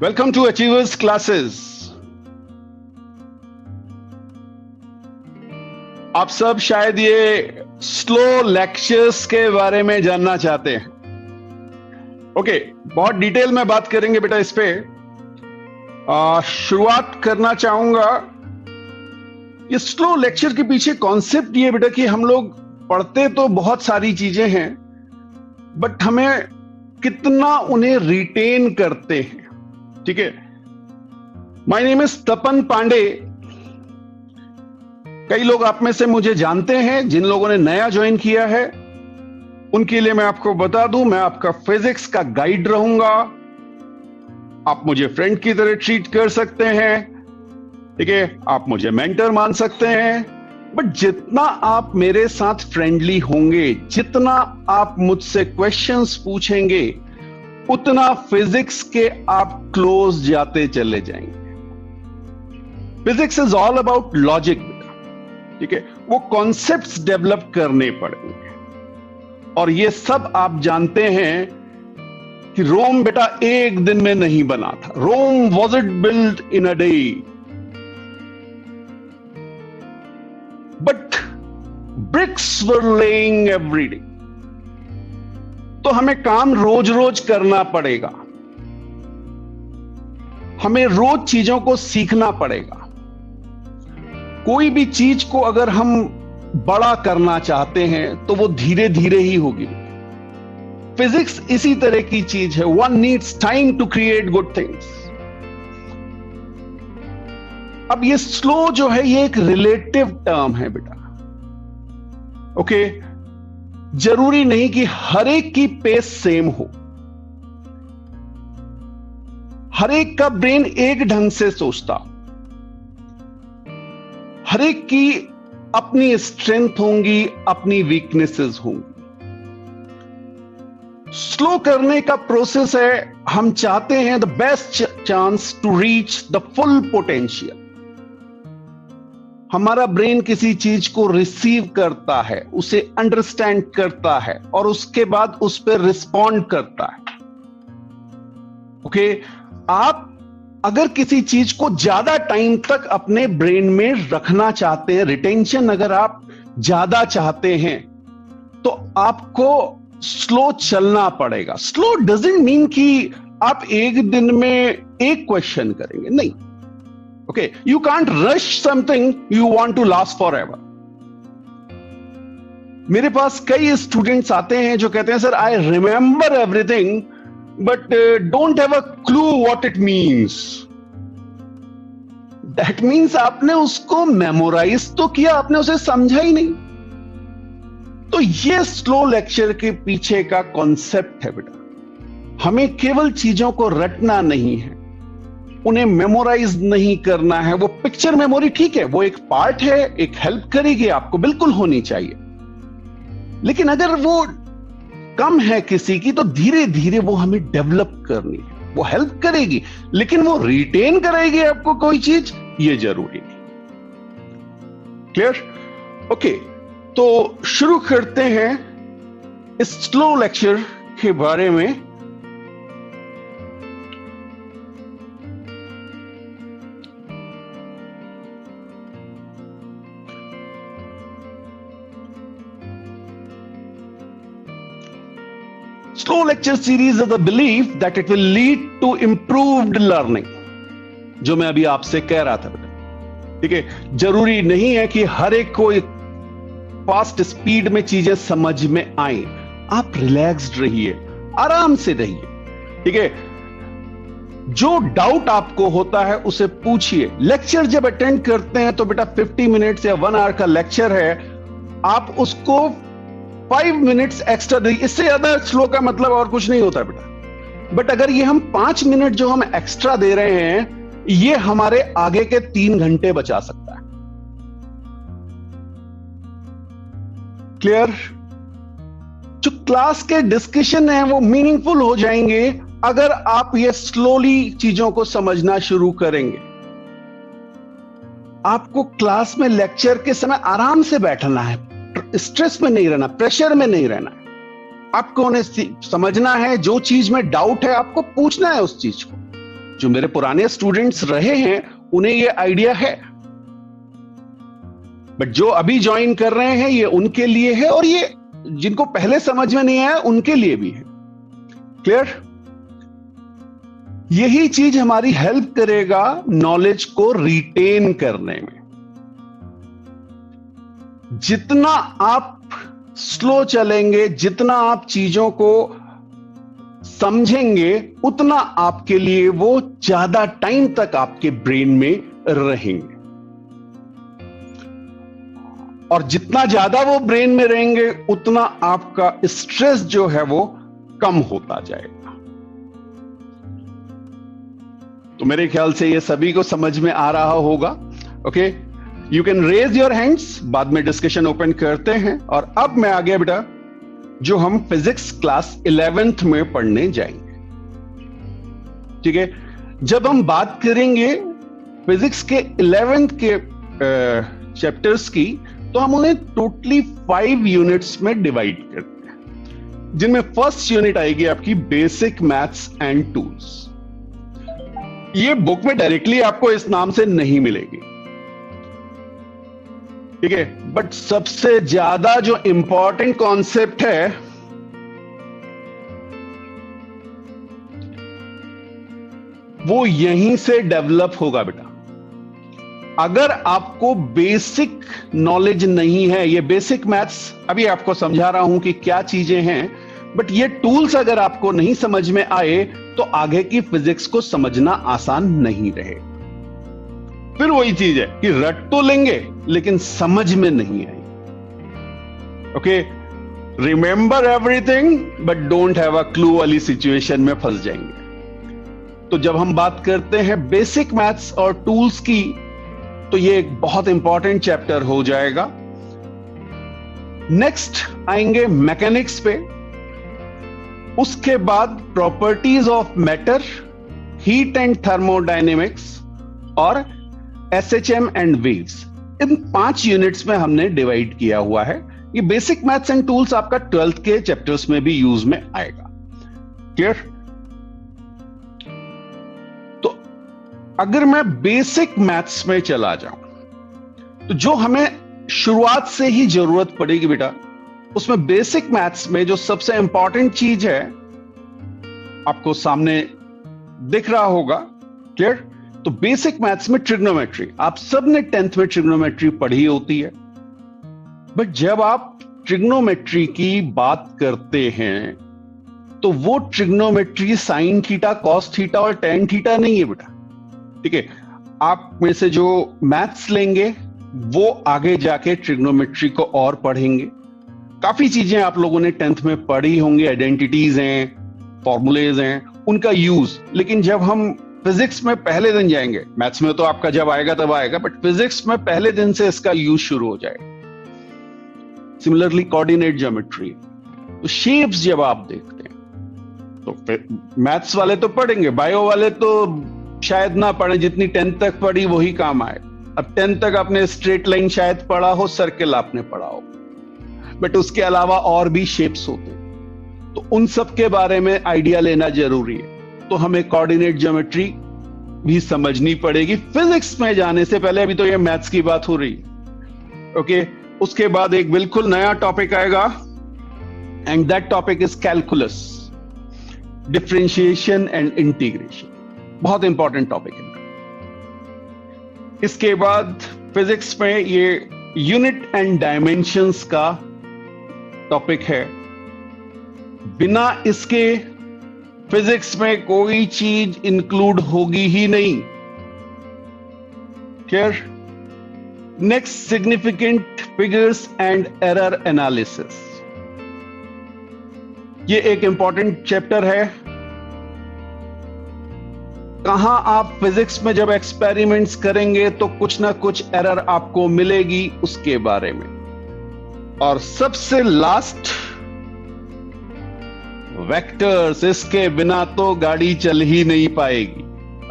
Welcome to achievers classes. आप सब शायद ये स्लो लेक्चर्स के बारे में जानना चाहते हैं। ओके, बहुत डिटेल में बात करेंगे बेटा इस पे। शुरुआत करना चाहूंगा, ये स्लो लेक्चर के पीछे कॉन्सेप्ट ये बेटा कि हम लोग पढ़ते तो बहुत सारी चीजें हैं, बट हमें कितना उन्हें रिटेन करते हैं। ठीक है, माय नेम इज तपन पांडे। कई लोग आप में से मुझे जानते हैं, जिन लोगों ने नया ज्वाइन किया है उनके लिए मैं आपको बता दूं, मैं आपका फिजिक्स का गाइड रहूंगा। आप मुझे फ्रेंड की तरह ट्रीट कर सकते हैं, ठीक है, आप मुझे मेंटर मान सकते हैं, बट जितना आप मेरे साथ फ्रेंडली होंगे, जितना आप मुझसे क्वेश्चंस पूछेंगे, उतना फिजिक्स के आप क्लोज जाते चले जाएंगे। Physics is all about logic बेटा, ठीक है, वो कॉन्सेप्ट्स डेवलप करने पड़ेंगे। और ये सब आप जानते हैं कि रोम बेटा एक दिन में नहीं बना था। Rome wasn't built in a day, but bricks were laying every day. तो हमें काम रोज रोज करना पड़ेगा, हमें रोज चीजों को सीखना पड़ेगा। कोई भी चीज को अगर हम बड़ा करना चाहते हैं तो वो धीरे धीरे ही होगी। फिजिक्स इसी तरह की चीज है, one needs time to create good things. अब ये स्लो जो है ये एक रिलेटिव टर्म है बेटा। ओके, जरूरी नहीं कि हर एक की पेस सेम हो, हर एक का ब्रेन एक ढंग से सोचता, हर एक की अपनी स्ट्रेंथ होंगी, अपनी वीकनेसेस होंगी। स्लो करने का प्रोसेस है, हम चाहते हैं the best chance to reach the full potential. हमारा ब्रेन किसी चीज को रिसीव करता है, उसे अंडरस्टैंड करता है और उसके बाद उस पर रिस्पॉन्ड करता है। ओके, आप अगर किसी चीज को ज्यादा टाइम तक अपने ब्रेन में रखना चाहते हैं, रिटेंशन अगर आप ज्यादा चाहते हैं, तो आपको स्लो चलना पड़ेगा। स्लो डजंट मीन कि आप एक दिन में एक क्वेश्चन करेंगे, नहीं। Okay, you can't rush something you want to last forever. मेरे पास कई स्टूडेंट्स आते हैं जो कहते हैं, sir I remember everything but don't have a clue what it means. That means आपने उसको मेमोराइज तो किया, आपने उसे समझा ही नहीं। तो ये स्लो लेक्चर के पीछे का कॉन्सेप्ट है बेटा। हमें केवल चीजों को रटना नहीं है, उन्हें मेमोराइज नहीं करना है। वो पिक्चर मेमोरी ठीक है, वो एक पार्ट है, एक हेल्प करेगी आपको, बिल्कुल होनी चाहिए। लेकिन अगर वो कम है किसी की, तो धीरे धीरे वो हमें डेवलप करनी है। वो हेल्प करेगी, लेकिन वो रिटेन करेगी आपको कोई चीज, ये जरूरी नहीं। क्लियर? ओके, तो शुरू करते हैं इस स्लो लेक्चर के बारे में। Slow lecture series is the belief that it will lead to improved learning, जो मैं अभी आपसे कह रहा था बेटा। ठीक है, जरूरी नहीं है कि हर एक को फास्ट स्पीड में चीजें समझ में आए। आप रिलैक्स्ड रहिए, आराम से रहिए। ठीक है, जो डाउट आपको होता है उसे पूछिए। लेक्चर जब अटेंड करते हैं तो बेटा 50 मिनट्स या 1 आवर का लेक्चर है, आप उसको 5 मिनट्स एक्स्ट्रा दी, इससे ज्यादा स्लो का मतलब और कुछ नहीं होता बेटा। बट अगर ये हम 5 मिनट जो हम एक्स्ट्रा दे रहे हैं, ये हमारे आगे के 3 घंटे बचा सकता है। क्लियर? जो क्लास के डिस्कशन है वो मीनिंगफुल हो जाएंगे अगर आप ये स्लोली चीजों को समझना शुरू करेंगे। आपको क्लास में लेक्चर के समय आराम से बैठना है, स्ट्रेस में नहीं रहना, प्रेशर में नहीं रहना। आपको उन्हें समझना है, जो चीज में डाउट है आपको पूछना है उस चीज को। जो मेरे पुराने स्टूडेंट्स रहे हैं उन्हें ये आइडिया है, बट जो अभी ज्वाइन कर रहे हैं ये उनके लिए है, और ये जिनको पहले समझ में नहीं आया उनके लिए भी है। क्लियर? यही चीज हमारी हेल्प करेगा नॉलेज को रिटेन करने में। जितना आप स्लो चलेंगे, जितना आप चीजों को समझेंगे, उतना आपके लिए वो ज्यादा टाइम तक आपके ब्रेन में रहेंगे, और जितना ज्यादा वो ब्रेन में रहेंगे उतना आपका स्ट्रेस जो है वो कम होता जाएगा। तो मेरे ख्याल से ये सभी को समझ में आ रहा होगा। Okay, you can raise your hands, बाद में डिस्कशन ओपन करते हैं। और अब मैं आ गया बेटा, जो हम फिजिक्स क्लास 11th में पढ़ने जाएंगे। ठीक है, जब हम बात करेंगे फिजिक्स के 11th के चैप्टर्स की, तो हम उन्हें टोटली 5 यूनिट्स में डिवाइड करते हैं, जिनमें फर्स्ट यूनिट आएगी आपकी बेसिक मैथ्स एंड टूल्स। ये बुक में डायरेक्टली आपको इस नाम से नहीं मिलेगी, ठीक है, बट सबसे ज्यादा जो इंपॉर्टेंट कॉन्सेप्ट है वो यहीं से डेवलप होगा बेटा। अगर आपको बेसिक नॉलेज नहीं है, ये बेसिक मैथ्स अभी आपको समझा रहा हूं कि क्या चीजें हैं, बट ये टूल्स अगर आपको नहीं समझ में आए तो आगे की फिजिक्स को समझना आसान नहीं रहे। फिर वही चीज है कि रट तो लेंगे लेकिन समझ में नहीं आई। Okay, remember everything but don't have a clue वाली सिचुएशन में फंस जाएंगे। तो जब हम बात करते हैं बेसिक मैथ्स और टूल्स की, तो ये एक बहुत इंपॉर्टेंट चैप्टर हो जाएगा। नेक्स्ट आएंगे मैकेनिक्स पे, उसके बाद properties of matter, heat and thermodynamics और एसएचएम एंड वेव्स। इन 5 यूनिट्स में हमने डिवाइड किया हुआ है। ये बेसिक मैथ्स एंड टूल्स आपका 12th के चैप्टर्स में भी यूज में आएगा। क्लियर? तो अगर मैं बेसिक मैथ्स में चला जाऊं, तो जो हमें शुरुआत से ही जरूरत पड़ेगी बेटा, उसमें बेसिक मैथ्स में जो सबसे इंपॉर्टेंट चीज है आपको सामने दिख रहा होगा। क्लियर? तो बेसिक मैथ्स में ट्रिग्नोमेट्री, आप सबने 10th में ट्रिग्नोमेट्री पढ़ी होती है, बट जब आप ट्रिग्नोमेट्री की बात करते हैं तो वो trigonometry sine theta, cos theta और टेन थीटा नहीं है बेटा। ठीक है, आप में से जो मैथ्स लेंगे वो आगे जाके ट्रिग्नोमेट्री को और पढ़ेंगे। काफी चीजें आप लोगों ने 10th में पढ़ी होंगी, आइडेंटिटीज हैं, फॉर्मूलेज हैं, उनका यूज। लेकिन जब हम फिजिक्स में पहले दिन जाएंगे, मैथ्स में तो आपका जब आएगा तब आएगा, बट फिजिक्स में पहले दिन से इसका यूज शुरू हो जाएगा। सिमिलरली कोऑर्डिनेट ज्योमेट्री, तो शेप्स जब आप देखते हैं तो मैथ्स वाले तो पढ़ेंगे, बायो वाले तो शायद ना पढ़े, जितनी 10th तक पढ़ी वही काम आए। अब 10th तक आपने स्ट्रेट लाइन शायद पढ़ा हो, सर्कल आपने पढ़ा हो, बट उसके अलावा और भी शेप्स होते हैं, तो उन सब के बारे में आइडिया लेना जरूरी है। तो हमें कोऑर्डिनेट ज्योमेट्री भी समझनी पड़ेगी फिजिक्स में जाने से पहले। अभी तो ये मैथ्स की बात हो रही है। ओके, उसके बाद एक बिल्कुल नया टॉपिक आएगा, and that topic is calculus, differentiation and integration. बहुत इंपॉर्टेंट टॉपिक है। इसके बाद फिजिक्स में ये यूनिट एंड डायमेंशंस का टॉपिक है। बिना इसके फिजिक्स में कोई चीज इंक्लूड होगी ही नहीं। Clear? Next, significant figures and error analysis. ये एक इंपॉर्टेंट चैप्टर है। कहां आप फिजिक्स में जब एक्सपेरिमेंट्स करेंगे तो कुछ ना कुछ एरर आपको मिलेगी, उसके बारे में। और सबसे लास्ट, वेक्टर्स, इसके बिना तो गाड़ी चल ही नहीं पाएगी।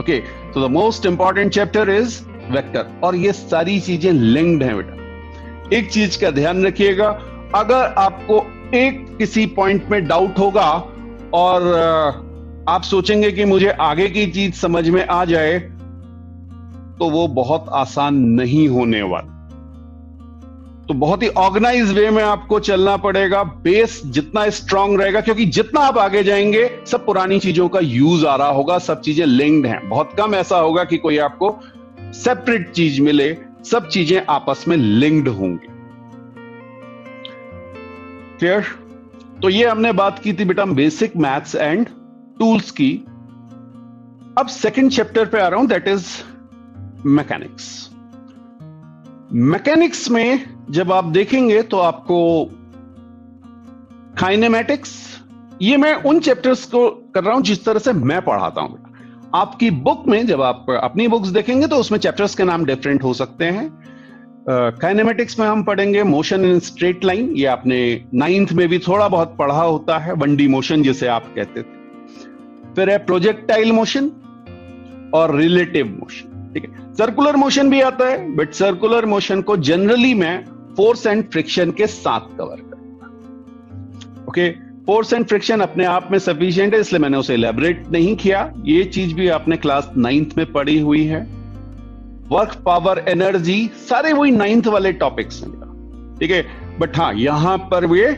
ओके, तो the most important chapter is vector, और ये सारी चीजें लिंक्ड हैं बेटा। एक चीज का ध्यान रखिएगा, अगर आपको एक किसी पॉइंट में डाउट होगा और आप सोचेंगे कि मुझे आगे की चीज समझ में आ जाए, तो वो बहुत आसान नहीं होने वाला। तो बहुत ही ऑर्गेनाइज वे में आपको चलना पड़ेगा। बेस जितना स्ट्रांग रहेगा, क्योंकि जितना आप आगे जाएंगे सब पुरानी चीजों का यूज आ रहा होगा, सब चीजें लिंक्ड हैं। बहुत कम ऐसा होगा कि कोई आपको सेपरेट चीज मिले, सब चीजें आपस में लिंक्ड होंगी। क्लियर? तो ये हमने बात की थी बेटा बेसिक मैथ्स एंड टूल्स की। अब सेकंड चैप्टर पे आ रहा हूं, दैट इज मैकेनिक्स। मैकेनिक्स में जब आप देखेंगे तो आपको काइनेमैटिक्स, ये मैं उन चैप्टर्स को कर रहा हूं जिस तरह से मैं पढ़ाता हूं बेटा। आपकी बुक में जब आप अपनी बुक्स देखेंगे तो उसमें चैप्टर्स के नाम डिफरेंट हो सकते हैं। काइनेमैटिक्स में हम पढ़ेंगे मोशन इन स्ट्रेट लाइन, ये आपने 9th में भी थोड़ा बहुत पढ़ा होता है, 1D मोशन जिसे आप कहते थे। फिर है प्रोजेक्टाइल मोशन और रिलेटिव मोशन। ठीक है, सर्कुलर मोशन भी आता है, बट सर्कुलर मोशन को जनरली मैं फोर्स एंड फ्रिक्शन के साथ कवर करूंगा। ओके, फोर्स एंड फ्रिक्शन अपने आप में सफिशिएंट है, इसलिए मैंने उसे इलेबोरेट नहीं किया। ये चीज भी आपने क्लास 9th में पढ़ी हुई है। वर्क, पावर, एनर्जी, सारे वही 9th वाले टॉपिक्स हैं। ठीक है, बट हाँ यहां पर वे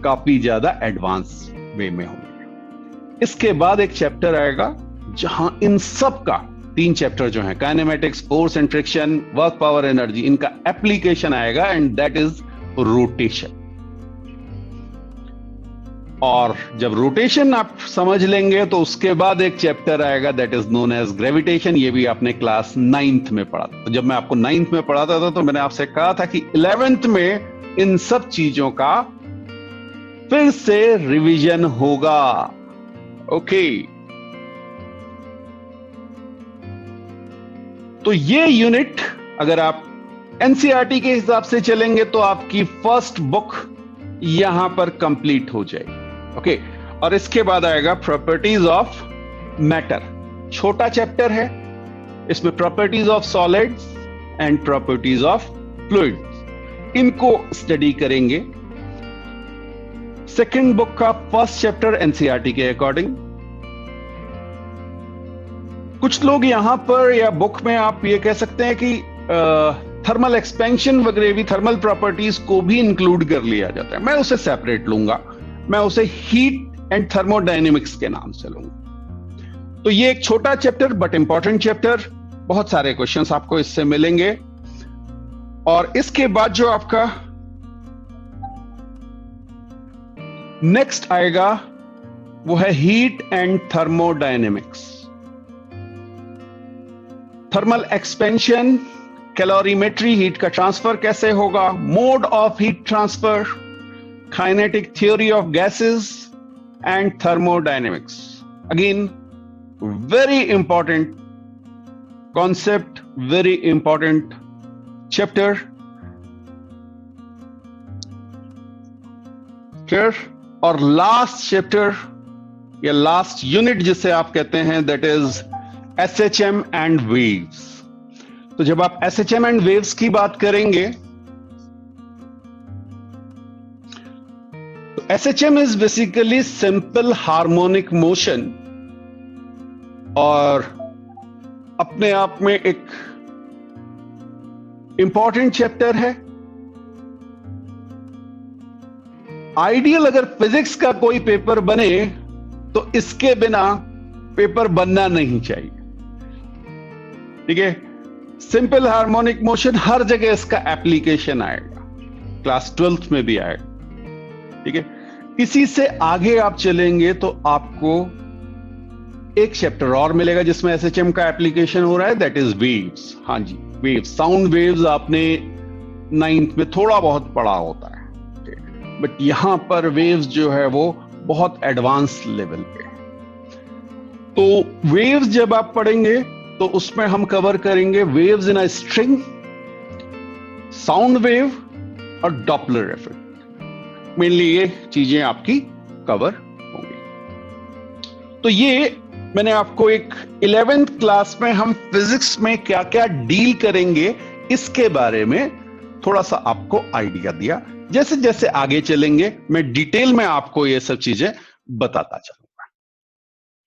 काफी ज्यादा एडवांस वे में होंगे। इसके बाद एक चैप्टर आएगा जहां इन सब का 3 चैप्टर जो है, kinematics, force and friction, work, power, energy, इनका एप्लीकेशन आएगा, एंड दैट इज रोटेशन। और जब रोटेशन आप समझ लेंगे तो उसके बाद एक चैप्टर आएगा that is known as gravitation. ये भी आपने क्लास 9th में पढ़ा था। तो जब मैं आपको 9th में पढ़ाता था तो मैंने आपसे कहा था कि 11th में इन सब चीजों का फिर से रिवीजन होगा। ओके, तो ये यूनिट अगर आप एनसीईआरटी के हिसाब से चलेंगे तो आपकी फर्स्ट बुक यहां पर कंप्लीट हो जाएगी। ओके, और इसके बाद आएगा प्रॉपर्टीज ऑफ मैटर, छोटा चैप्टर है। इसमें properties of solids and properties of fluids, इनको स्टडी करेंगे। सेकंड बुक का फर्स्ट चैप्टर एनसीईआरटी के अकॉर्डिंग। कुछ लोग यहां पर या बुक में आप ये कह सकते हैं कि थर्मल एक्सपेंशन वगैरह भी, थर्मल प्रॉपर्टीज को भी इंक्लूड कर लिया जाता है। मैं उसे सेपरेट लूंगा, मैं उसे हीट एंड थर्मोडायनेमिक्स के नाम से लूंगा। तो ये एक छोटा चैप्टर बट इंपॉर्टेंट चैप्टर, बहुत सारे क्वेश्चंस आपको इससे मिलेंगे। और इसके बाद जो आपका नेक्स्ट आएगा वो है heat and thermodynamics. Thermal expansion, calorimetry, heat का ट्रांसफर कैसे होगा, mode of heat transfer, kinetic theory of gases and thermodynamics. Again very important concept, very important chapter. Clear? और लास्ट चैप्टर या लास्ट यूनिट जिसे आप कहते हैं that is SHM and waves. तो जब आप एसएचएम एंड वेव्स की बात करेंगे तो SHM is basically simple harmonic motion, और अपने आप में एक इंपॉर्टेंट चैप्टर है। आइडियल अगर फिजिक्स का कोई पेपर बने तो इसके बिना पेपर बनना नहीं चाहिए। ठीक है, सिंपल हार्मोनिक मोशन हर जगह इसका एप्लीकेशन आएगा, क्लास 12th में भी आएगा। ठीक है, इसी से आगे आप चलेंगे तो आपको एक चैप्टर और मिलेगा जिसमें एसएचएम का एप्लीकेशन हो रहा है, दैट इज वेव्स। हाँ जी, वेव्स, साउंड वेव्स आपने 9th में थोड़ा बहुत पढ़ा होता है, बट यहां पर वेव्स जो है वो बहुत एडवांस लेवल पे। तो वेव्स जब आप पढ़ेंगे तो उसमें हम कवर करेंगे waves in a string, sound wave और डॉपलर इफेक्ट। मेनली ये चीजें आपकी कवर होंगी। तो ये मैंने आपको एक 11th क्लास में हम फिजिक्स में क्या क्या डील करेंगे इसके बारे में थोड़ा सा आपको आइडिया दिया। जैसे जैसे आगे चलेंगे मैं डिटेल में आपको ये सब चीजें बताता चलूंगा।